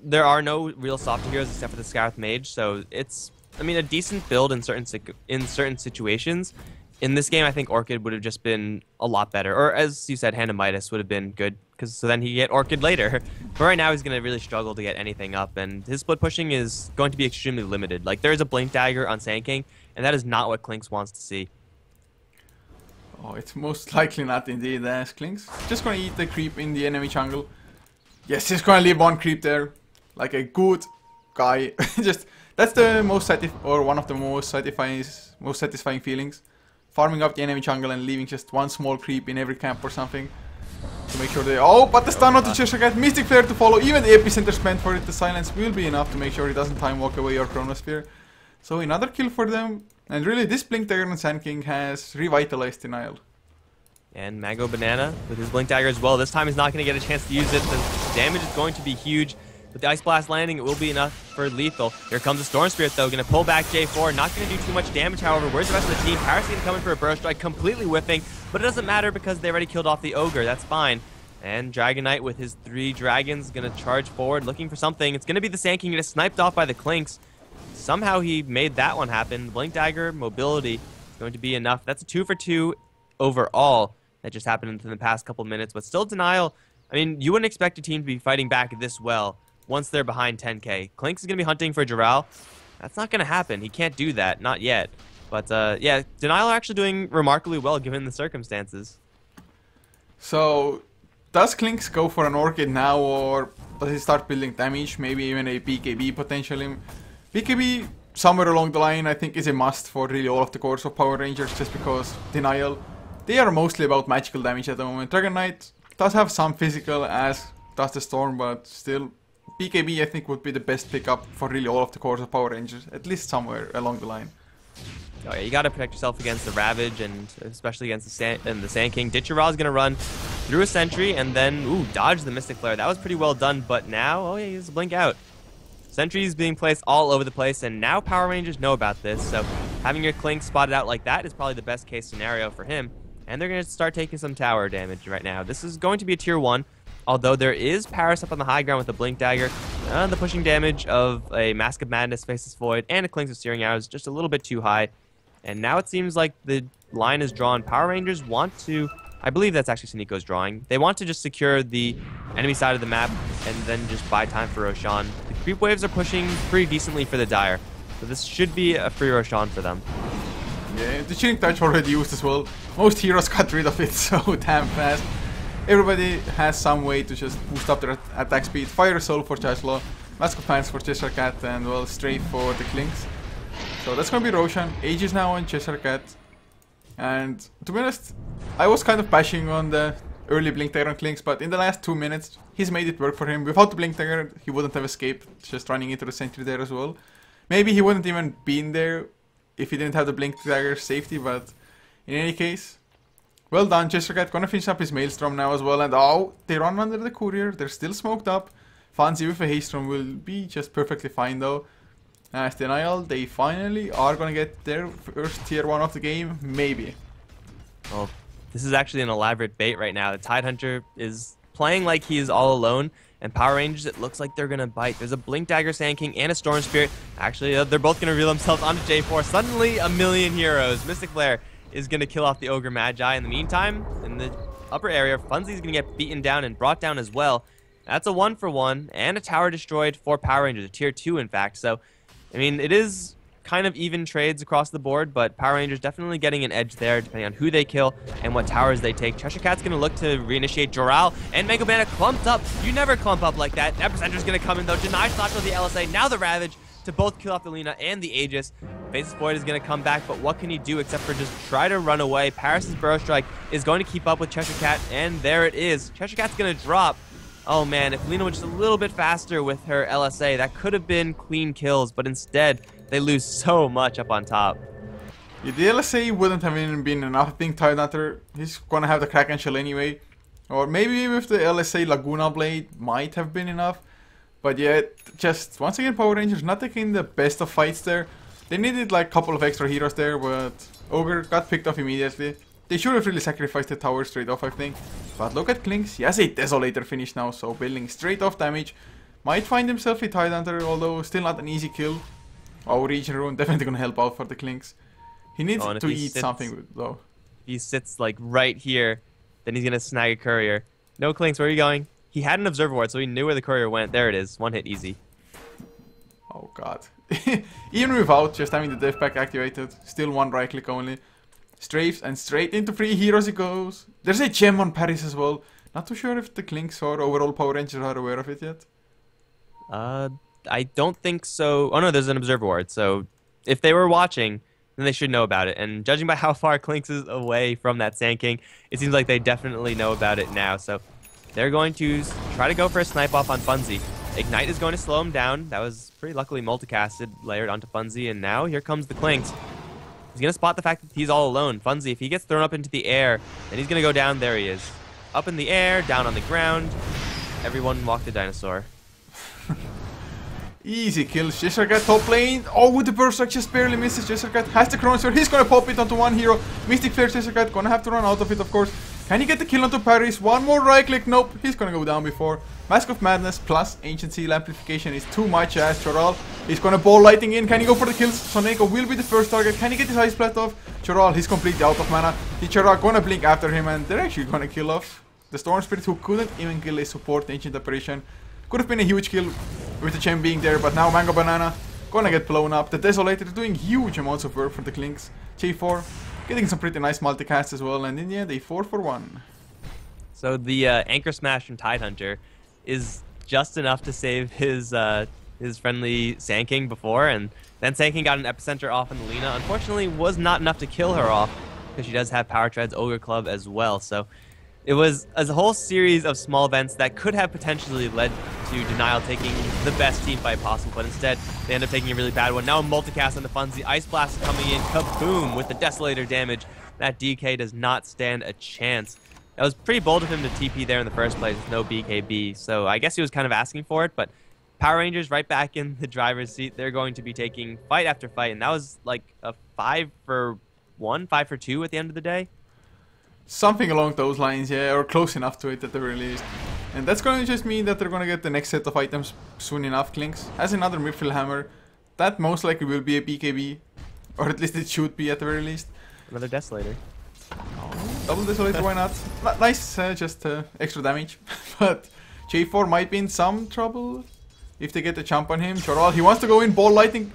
There are no real softer heroes except for the Scarith Mage, so it's, I mean, a decent build in certain situations. In this game, I think Orchid would have just been a lot better, or as you said, Hand of Midas would have been good, because so then he get Orchid later. But right now, he's going to really struggle to get anything up, and his split pushing is going to be extremely limited. Like, there is a Blink Dagger on Sand King, and that is not what Klinks wants to see. Oh, it's most likely not indeed, as Klinks just gonna eat the creep in the enemy jungle. Yes, he's gonna leave 1 creep there, like a good guy. Just that's the most one of the most satisfying feelings. Farming up the enemy jungle and leaving just 1 small creep in every camp or something to make sure they. Oh, but the stun on the Cheshire Cat, Mystic Flare to follow. Even the Epicenter spent for it. The silence will be enough to make sure he doesn't time walk away or Chronosphere. So another kill for them. And really, this Blink Dagger on Sand King has revitalized Denial. And Mango Banana with his Blink Dagger as well. This time he's not going to get a chance to use it. The damage is going to be huge. With the Ice Blast landing, it will be enough for lethal. Here comes the Storm Spirit, though. Going to pull back J4. Not going to do too much damage, however. Where's the rest of the team? Paris going to come in for a Burst Strike, completely whiffing. But it doesn't matter because they already killed off the Ogre. That's fine. And Dragon Knight with his 3 dragons going to charge forward, looking for something. It's going to be the Sand King. Get sniped off by the Clinks. Somehow he made that one happen. Blink Dagger, mobility is going to be enough. That's a 2 for 2 overall. That just happened in the past couple minutes, but still Denial. I mean, you wouldn't expect a team to be fighting back this well once they're behind 10k. Clinks is going to be hunting for Jural. That's not going to happen. He can't do that, not yet. But yeah, Denial are actually doing remarkably well given the circumstances. So, does Clinks go for an Orchid now, or does he start building damage? Maybe even a BKB potentially. BKB, somewhere along the line, I think is a must for really all of the cores of Power Rangers, just because Denial, they are mostly about magical damage at the moment. Dragon Knight does have some physical, as does the Storm, but still, BKB I think would be the best pickup for really all of the cores of Power Rangers, at least somewhere along the line. Oh yeah, you gotta protect yourself against the Ravage, and especially against the Sand King. Ditcheral is gonna run through a sentry, and then, ooh, dodge the Mystic Flare. That was pretty well done, but now, oh yeah, he's a blink out. Sentries being placed all over the place, and now Power Rangers know about this, so having your Clink spotted out like that is probably the best case scenario for him. And they're going to start taking some tower damage right now. This is going to be a tier 1, although there is Paris up on the high ground with the Blink Dagger. The pushing damage of a Mask of Madness, Faceless Void, and a Clinks of Searing Arrows just a little bit too high. And now it seems like the line is drawn. Power Rangers want to, I believe that's actually Suniko's drawing. They want to just secure the enemy side of the map and then just buy time for Roshan. The creep waves are pushing pretty decently for the Dire, so this should be a free Roshan for them. Yeah, the Chilling Touch already used as well. Most heroes got rid of it so damn fast. Everybody has some way to just boost up their attack speed. Fire Soul for Chaslo, Mask of Pants for Cheshire Cat, and well, Strafe for the Clinks. So that's gonna be Roshan. Aegis now on Cheshire Cat. And to be honest, I was kind of bashing on the early Blink Dagger on Clinks, but in the last 2 minutes, he's made it work for him. Without the Blink Dagger, he wouldn't have escaped, just running into the sentry there as well. Maybe he wouldn't even been there if he didn't have the Blink Dagger safety, but in any case, well done. Cheshire Cat gonna finish up his Maelstrom now as well, and oh, they run under the courier, they're still smoked up. Fancy with a Haystrom will be just perfectly fine though. As Denial, they finally are gonna get their first tier 1 of the game, maybe. Well, this is actually an elaborate bait right now. The Tidehunter is playing like he is all alone, and Power Rangers, it looks like they're gonna bite. There's a Blink Dagger Sand King and a Storm Spirit. Actually, they're both gonna reel themselves onto J4. Suddenly, a million heroes. Mystic Flare is gonna kill off the Ogre Magi. In the meantime, in the upper area, Funzy's gonna get beaten down and brought down as well. That's a 1-for-1, and a tower destroyed for Power Rangers, a tier 2 in fact. So, I mean, it is kind of even trades across the board, but Power Rangers definitely getting an edge there depending on who they kill and what towers they take. Cheshire Cat's going to look to reinitiate Joral, and Mango Banana clumped up. You never clump up like that. Epicenter's going to come in though, deny slash with the LSA. Now the Ravage to both kill off the Lena and the Aegis. Faceless Void is going to come back, but what can he do except for just try to run away? Paris' Burrow Strike is going to keep up with Cheshire Cat, and there it is. Cheshire Cat's going to drop. Oh man, if Lena was just a little bit faster with her LSA, that could have been clean kills, but instead, they lose so much up on top. Yeah, the LSA wouldn't have even been enough. I think Tidehunter, he's gonna have the Kraken Shell anyway. Or maybe with the LSA Laguna Blade might have been enough. But yeah, just once again Power Rangers not taking the best of fights there. They needed like a couple of extra heroes there, but Ogre got picked off immediately. They should have really sacrificed the tower straight off, I think. But look at Clinks, he has a Desolator finish now, so building straight off damage. Might find himself a Tidehunter, although still not an easy kill. Oh, Region Rune definitely gonna help out for the Clinks. He needs to eat something though. He sits like right here, then he's gonna snag a courier. No Clinks, where are you going? He had an Observer Ward, so he knew where the courier went. There it is, 1 hit easy. Oh god. Even without just having the death pack activated, still 1 right click only. Strafes and straight into 3 heroes it goes. There's a gem on Paris as well. Not too sure if the Clinks or overall Power Rangers are aware of it yet. I don't think so. Oh no, there's an Observer Ward, so if they were watching, then they should know about it. And judging by how far Clinks is away from that Sand King, it seems like they definitely know about it now. So they're going to try to go for a snipe off on Funzy. Ignite is going to slow him down. That was pretty luckily multicasted, layered onto Funzy, and now here comes the Clinks. He's going to spot the fact that he's all alone. Funzy, if he gets thrown up into the air, then he's going to go down. There he is. Up in the air, down on the ground. Everyone walk the dinosaur. Easy kills. Jessercat top lane. Oh, with the burst strike just barely misses. Jessercat has the Chronosphere. He's gonna pop it onto one hero. Mystic Flare Jessercat gonna have to run out of it, of course. Can he get the kill onto Paris? One more right click. Nope. He's gonna go down before. Mask of Madness plus Ancient Seal Amplification is too much as Choral is gonna ball lighting in. Can he go for the kills? Soneko will be the first target. Can he get his Ice Splat off? Choral, he's completely out of mana. Choral gonna blink after him and they're actually gonna kill off the Storm Spirit, who couldn't even kill a support Ancient Apparition. Could have been a huge kill with the gem being there, but now Mango Banana gonna get blown up. The Desolator is doing huge amounts of work for the Klinks. J4 getting some pretty nice multicasts as well, and in the end, a 4-for-1. So the Anchor Smash from Tidehunter is just enough to save his friendly Sand King before, and then Sand King got an Epicenter off in the Lina. Unfortunately, was not enough to kill her off, because she does have Power Tread's Ogre Club as well, so it was a whole series of small events that could have potentially led to Denial taking the best team fight possible, but instead they end up taking a really bad one. Now a multicast on the Funzy. Ice Blast coming in, kaboom, with the Desolator damage. That DK does not stand a chance. That was pretty bold of him to TP there in the first place with no BKB, so I guess he was kind of asking for it, but Power Rangers right back in the driver's seat. They're going to be taking fight after fight, and that was like a 5-for-1, 5-for-2 at the end of the day. Something along those lines, yeah, or close enough to it at the very least. And that's going to just mean that they're going to get the next set of items soon enough. Klinks has another Mithril Hammer. That most likely will be a BKB. Or at least it should be at the very least. Another Desolator. Oh, double Desolator, why not? Nice, just extra damage. But J4 might be in some trouble if they get a jump on him. Choral, he wants to go in, ball lighting.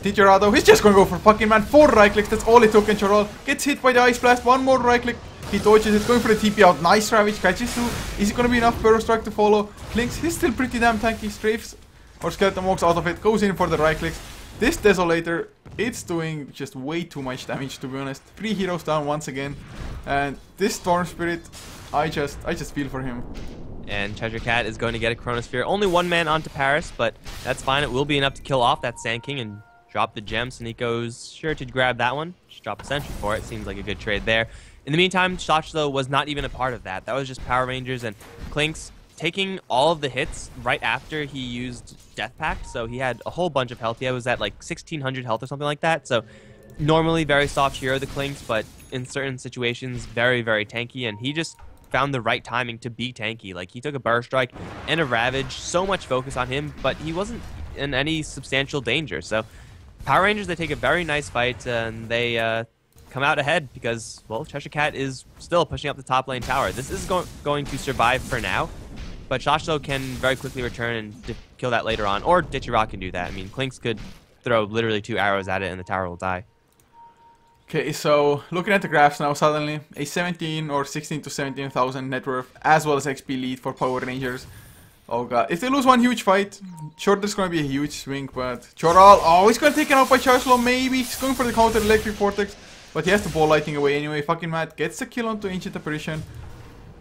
Tijerado, he's just gonna go for fucking man. 4 right clicks, that's all it took, and Choral gets hit by the Ice Blast. One more right click. He dodges it, going for the TP out. Nice Ravage, catches through. Is it gonna be enough Burrow Strike to follow? Klinks, he's still pretty damn tanky. Strafes or Skeleton walks out of it, goes in for the right clicks. This Desolator, it's doing just way too much damage, to be honest. 3 heroes down once again. And this Storm Spirit, I just feel for him. And Treasure Cat is going to get a Chronosphere. Only one man onto Paris, but that's fine. It will be enough to kill off that Sand King and drop the gem. So Nico's sure to grab that one. Just drop a sentry for it. Seems like a good trade there. In the meantime, Shochlo was not even a part of that. That was just Power Rangers and Klinks taking all of the hits right after he used Death Pact. So he had a whole bunch of health. He was at like 1600 health or something like that. So normally very soft hero, the Klinks, but in certain situations, very, very tanky. And he just found the right timing to be tanky. Like, he took a Burst Strike and a Ravage. So much focus on him, but he wasn't in any substantial danger. So Power Rangers, they take a very nice fight, and they come out ahead because, well, Treasure Cat is still pushing up the top lane tower. This is going to survive for now, but Shochlo can very quickly return and kill that later on, or Ditchy can do that. I mean, Klinks could throw literally 2 arrows at it and the tower will die. Okay, so looking at the graphs now, suddenly a 17 or 16 to 17,000 net worth as well as XP lead for Power Rangers. Oh god, if they lose one huge fight, sure there's gonna be a huge swing, but Choral, oh, he's gonna take it out by Shochlo, maybe. He's going for the counter Electric Vortex, but he has the ball lighting away anyway. Fucking Matt gets the kill onto Ancient Apparition.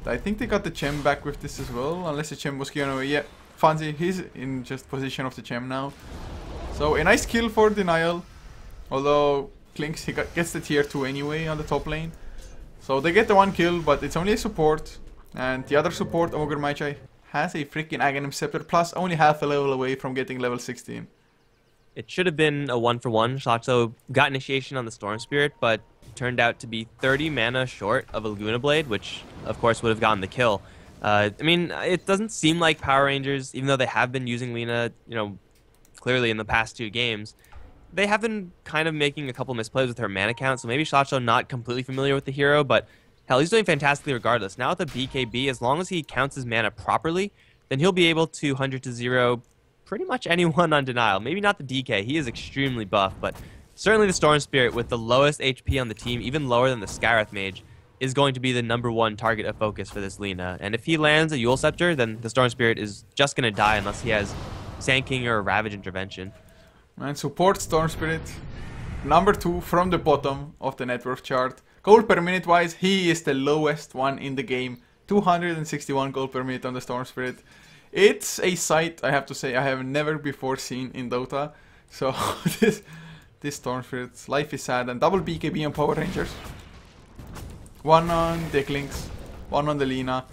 I think they got the gem back with this as well, unless the gem was given away. Yeah, Fancy, he's in just position of the gem now. So a nice kill for Denial, although Klinks, he gets the tier 2 anyway on the top lane. So they get the 1 kill, but it's only a support. And the other support, Ogre Magi, has a freaking Aghanim Scepter, plus only half a level away from getting level 16. It should have been a 1-for-1. Shochlo got initiation on the Storm Spirit, but turned out to be 30 mana short of a Laguna Blade, which of course would have gotten the kill. I mean, it doesn't seem like Power Rangers, even though they have been using Lina, you know, clearly in the past 2 games, they have been kind of making a couple misplays with her mana count, so maybe Shochlo not completely familiar with the hero, but hell, he's doing fantastically regardless. Now with the BKB, as long as he counts his mana properly, then he'll be able to 100 to 0 pretty much anyone on Denial. Maybe not the DK, he is extremely buff, but certainly the Storm Spirit with the lowest HP on the team, even lower than the Scarith Mage, is going to be the #1 target of focus for this Lina. And if he lands a Yule Scepter, then the Storm Spirit is just going to die unless he has Sand King or a Ravage intervention. And support Storm Spirit, #2 from the bottom of the net worth chart. Gold per minute wise, he is the lowest one in the game. 261 gold per minute on the Storm Spirit. It's a sight, I have to say, I have never before seen in Dota. So this Storm Spirit's life is sad. And double BKB on Power Rangers. One on Decklings, one on the Lina.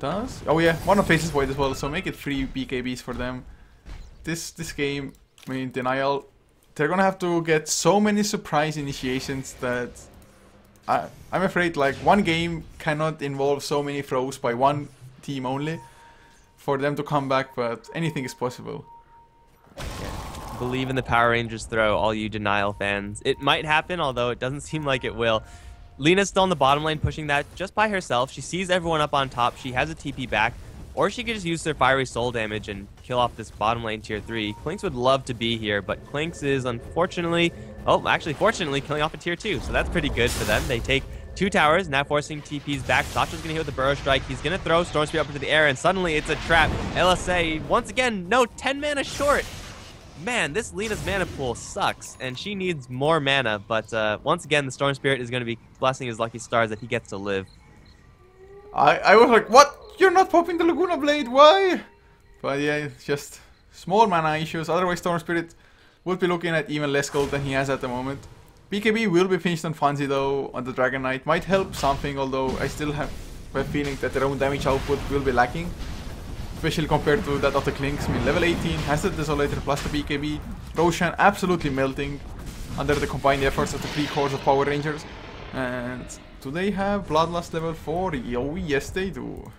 Oh yeah, one on Faceless Void as well, so make it 3 BKBs for them. This game, I mean, Denial, they're gonna have to get so many surprise initiations that I'm afraid like one game cannot involve so many throws by one team only for them to come back, but anything is possible. Believe in the Power Rangers throw, all you Denial fans. It might happen, although it doesn't seem like it will. Lina's still in the bottom lane pushing that just by herself. She sees everyone up on top. She has a TP back. Or she could just use their Fiery Soul damage and kill off this bottom lane tier 3. Clinks would love to be here, but Clinks is unfortunately... Oh, actually, fortunately, killing off a tier 2. So that's pretty good for them. They take 2 towers, now forcing TPs back. Sasha's going to hit with the Burrow Strike. He's going to throw Storm Spear up into the air, and suddenly it's a trap. LSA, once again, no, 10 mana short. Man, this Lina's mana pool sucks, and she needs more mana, but once again, the Storm Spirit is going to be blessing his lucky stars that he gets to live. I was like, what? You're not popping the Laguna Blade, why? But yeah, it's just small mana issues, otherwise Storm Spirit would be looking at even less gold than he has at the moment. BKB will be finished on Fanzi though, on the Dragon Knight, might help something, although I still have a feeling that their own damage output will be lacking. Especially compared to that of the Clinks. I mean, level 18 has the Desolator plus the BKB. Roshan absolutely melting under the combined efforts of the 3 cores of Power Rangers. And do they have Bloodlust level 4? Oh, yes they do.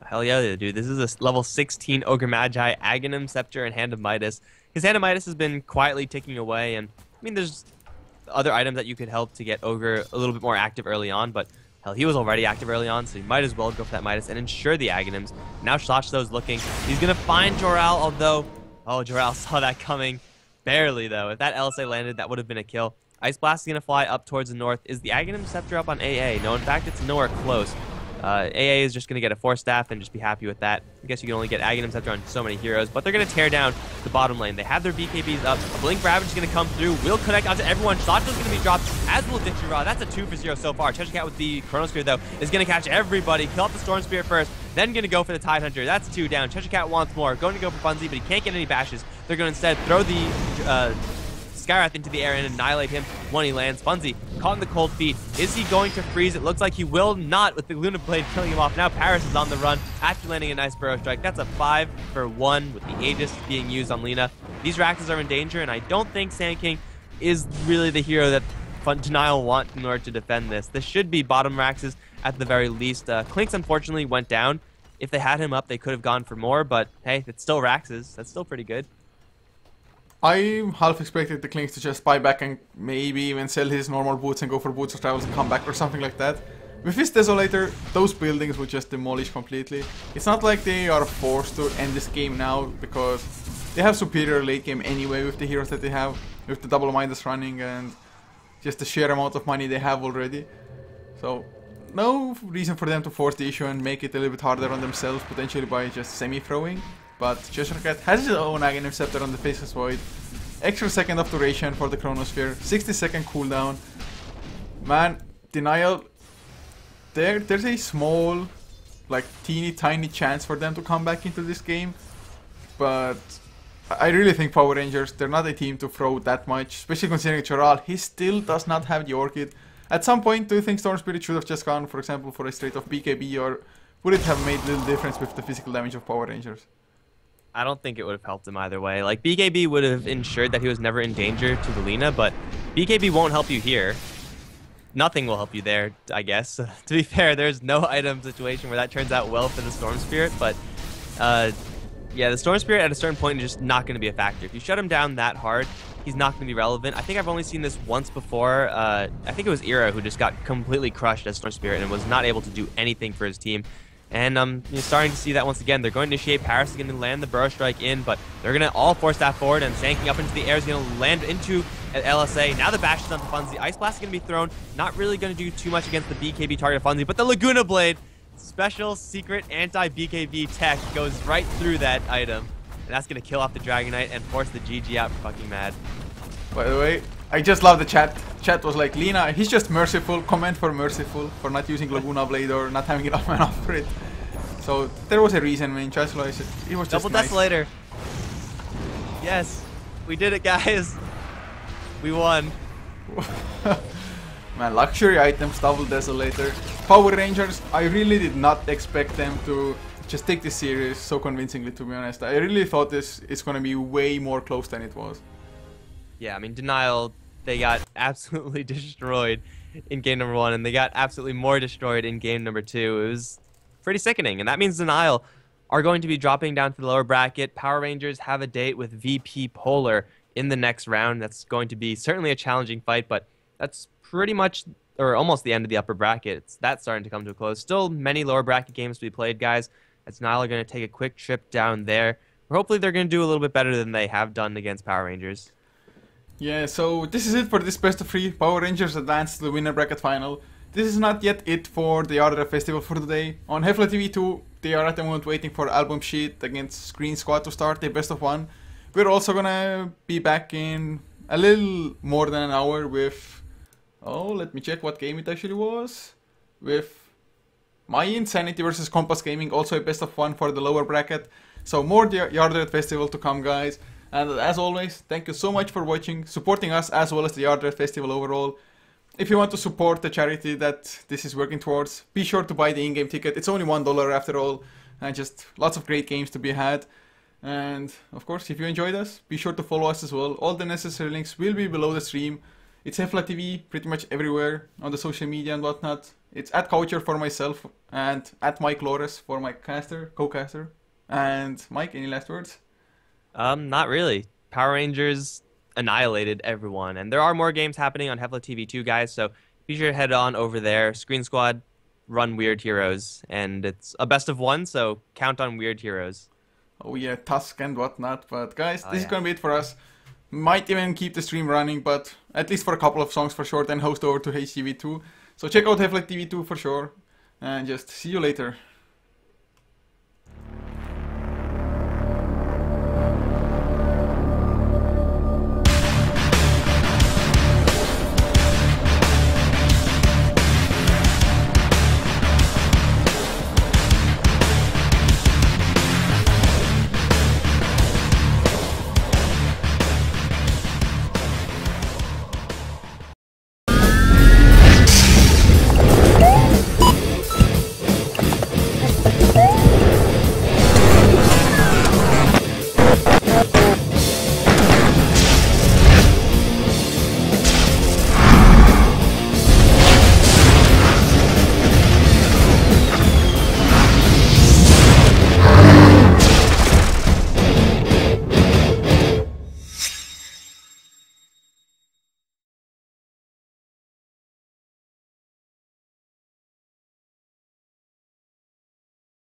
Hell yeah, they do. This is a level 16 Ogre Magi, Aghanim, Scepter, and Hand of Midas. His Hand of Midas has been quietly ticking away, and I mean, there's other items that you could help to get Ogre a little bit more active early on, but hell, he was already active early on, so you might as well go for that Midas and ensure the Aghanims. Now Shashto's looking. He's going to find Jor-El, although... Oh, Jor-El saw that coming. Barely, though. If that LSA landed, that would have been a kill. Ice Blast is going to fly up towards the north. Is the Aghanim Scepter up on AA? No, in fact, it's nowhere close. AA is just going to get a Force Staff and just be happy with that. I guess you can only get Aghanim Scepter on so many heroes, but they're going to tear down the bottom lane. They have their BKBs up. A Blink Ravage is going to come through. Will connect onto everyone. Sasha's going to be dropped, as will Dixie-Ra. That's a 2 for 0 so far. Cheshire Cat with the Chrono Spear, though, is going to catch everybody. Kill off the Storm Spear first, then going to go for the Tide Hunter. That's 2 down. Cheshire Cat wants more. Going to go for Funzy, but he can't get any bashes. They're going to instead throw the Skyrath into the air and annihilate him when he lands. Funzy caught in the cold feet. Is he going to freeze? It looks like he will not, with the Luna Blade killing him off. Now Paris is on the run after landing a nice Burrow Strike. That's a 5 for 1 with the Aegis being used on Lina. These Raxes are in danger, and I don't think Sand King is really the hero that Denial want in order to defend this. This should be bottom Raxes at the very least. Clinks unfortunately went down. If they had him up, they could have gone for more, but hey, it's still Raxes. That's still pretty good. I half expected the Clinks to just buy back and maybe even sell his normal boots and go for Boots of Travels and come back or something like that. With his Desolator, those buildings would just demolish completely. It's not like they are forced to end this game now, because they have superior late game anyway with the heroes that they have, with the double Midas running and just the sheer amount of money they have already. So, no reason for them to force the issue and make it a little bit harder on themselves, potentially by just semi-throwing. But Cheshire Cat has his own Aghanim Scepter on the Faceless Void. Extra second of duration for the Chronosphere. 60-second cooldown. Man, Denial, there's a small, like teeny tiny chance for them to come back into this game. But I really think Power Rangers, they're not a team to throw that much. Especially considering Choral, he still does not have the Orchid. At some point, do you think Storm Spirit should have just gone, for example, for a straight off BKB, or would it have made little difference with the physical damage of Power Rangers? I don't think it would have helped him either way. Like, BKB would have ensured that he was never in danger to the Lina, but BKB won't help you here. Nothing will help you there, I guess. To be fair, there's no item situation where that turns out well for the Storm Spirit, but yeah, the Storm Spirit at a certain point is just not going to be a factor. If you shut him down that hard, he's not going to be relevant. I think I've only seen this once before. I think it was Ira who just got completely crushed as Storm Spirit and was not able to do anything for his team. And you're starting to see that once again. They're going to initiate. Paris is going to land the Burrow Strike in, but they're going to all force that forward, and Sanking up into the air is going to land into an LSA. Now the bash is onto Funzy. Ice Blast is going to be thrown. Not really going to do too much against the BKB target of Funzy, but the Laguna Blade, special secret anti-BKB tech, goes right through that item. And that's going to kill off the Dragon Knight and force the GG out for fucking mad. By the way, I just love the chat. Chat was like, Lina, he's just merciful. Comment for merciful for not using Laguna Blade or not having enough mana for it. So there was a reason, man. Chancellor, it was just Double nice. Desolator. Yes, we did it, guys. We won. Man, luxury items, double desolator. Power Rangers, I really did not expect them to just take this series so convincingly, to be honest. I really thought this is gonna be way more close than it was. Yeah, I mean, Denial, they got absolutely destroyed in game number 1, and they got absolutely more destroyed in game number 2. It was pretty sickening, and that means Denial are going to be dropping down to the lower bracket. Power Rangers have a date with VP Polar in the next round. That's going to be certainly a challenging fight, but that's pretty much, or almost the end of the upper bracket. That's starting to come to a close. Still many lower bracket games to be played, guys, as Denial are going to take a quick trip down there. Hopefully they're going to do a little bit better than they have done against Power Rangers. Yeah, so this is it for this best of 3. Power Rangers advanced to the winner bracket final. This is not yet it for the Yardra Festival for today. On HeflaTV 2, they are at the moment waiting for Album Sheet against Screen Squad to start their best of 1. We're also gonna be back in a little more than an hour with... Oh, let me check what game it actually was. With My Insanity versus Compass Gaming, also a best of 1 for the lower bracket. So more Yardra Festival to come, guys. And as always, thank you so much for watching, supporting us as well as the Yardra Festival overall. If you want to support the charity that this is working towards, be sure to buy the in-game ticket. It's only $1 after all, and just lots of great games to be had. And of course, if you enjoyed us, be sure to follow us as well. All the necessary links will be below the stream. It's HeflaTV pretty much everywhere on the social media and whatnot. It's at Coucher for myself and at Mike Lores for my co-caster. And Mike, any last words? Not really. Power Rangers annihilated everyone, and there are more games happening on HeflaTV 2, guys, so be sure to head on over there. Screen Squad run Weird Heroes, and it's a best of 1, so count on Weird Heroes. Oh yeah, Tusk and whatnot, but guys, this is gonna be it for us. Might even keep the stream running, but at least for a couple of songs for sure, then host over to HTV2. So check out HeflaTV 2 for sure, and just see you later.